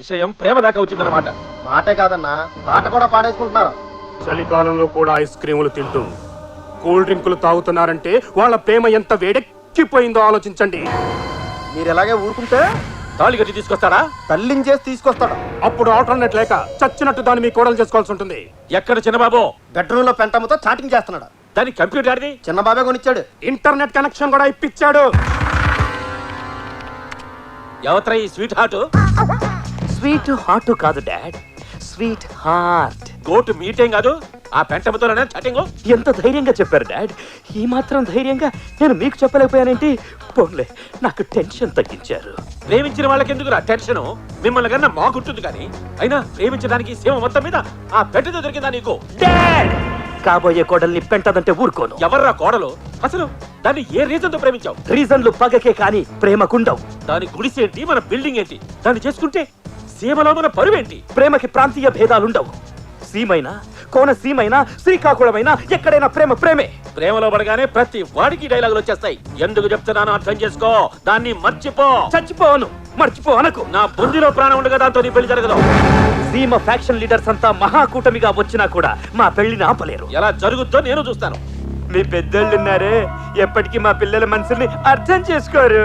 విషయం ప్రేమ దాకా వచ్చిందన్నమాట. మాటే కాదన్నా, పాట కూడా పాడేసుకుంటున్నారు. చలికాలంలో కూడా ఐస్ క్రీములు తింటూ కూల్ డ్రింకులు తాగుతున్నారంటే వాళ్ళ ప్రేమ ఎంత వేడెక్కిపోయిందో ఆలోచించండి. మీరు ఎలాగే ఊరుకుంటే తాళి కట్టి తీసుకొస్తాడా? తల్లించేసి తీసుకొస్తాడు. అప్పుడు ఆల్టర్నేట్ లేక చచ్చినట్టు దాన్ని మీ కోడలు చేసుకోవాల్సి ఉంటుంది. ఎక్కడ చిన్నబాబు? బెడ్రూమ్ లో పెంటముతో చాటింగ్ చేస్తున్నాడు. దాని కంప్యూటర్ ఆడిది చిన్న బాబే కొనిచ్చాడు. ఇంటర్నెట్ కనెక్షన్ కూడా ఇప్పించాడు. ఎవత్ర ఈ స్వీట్ హార్ట్? స్వీట్ హార్ట్ కాదు డాడ్, స్వీట్ హార్ట్. గోటు మీటేం కాదు, ఆ పెంటముతోనే చాటింగ్. ఎంత ధైర్యంగా చెప్పారు డాడ్. ఈ మాత్రం ధైర్యంగా నేను మీకు చెప్పలేకపోయానేంటి? పోన్లే, నాకు టెన్షన్ తగ్గించారు. ప్రేమించిన వాళ్ళకి ఎందుకురా టెన్షన్? మిమ్మల్ని కన్నా మాకుంటుంది కానీ, అయినా ప్రేమించడానికి సీమ మొత్తం మీద ఆ పెంటతో దొరికిందా నీకు? డాడ్, కాబోయే కోడల్ని పెంటదంటే ఊరుకోను. ఎవర్రా కోడలు? అసలు దాన్ని ఏ రీజన్ తో ప్రేమించావు? రీజన్లు పగకే కానీ ప్రేమకుండవు. దాని గుడిసేంటి, మన బిల్డింగ్ ఏంటి? దాన్ని చేసుకుంటే సీమలో మన పరువేంటి? ప్రేమకి ప్రాంతీయ భేదాలుండవు. సీమైనా, కోనసీమైనా, శ్రీకాకుళమైనా ఎక్కడైనా ప్రేమ ప్రేమే. ప్రేమలో పడగానే ప్రతి వాడికి డైలాగులు వచ్చేస్తాయి. ఎందుకు చెప్తున్నానో అర్థం చేసుకో. దాన్ని మర్చిపో. చచ్చిపోను, మర్చిపో అనకు. నా బుద్ధిలో ప్రాణం ఉండగా దాంతో నీ పెళ్లి జరగదు. సీమ ఫ్యాక్షన్ లీడర్స్ అంతా మహాకూటమిగా వచ్చినా కూడా మా పెళ్లిని ఆపలేరు. ఎలా జరుగుద్దో నేను చూస్తాను. మీ పెద్దోళ్ళున్నారే, ఎప్పటికీ మా పిల్లల మనసుని అర్థం చేసుకోరు.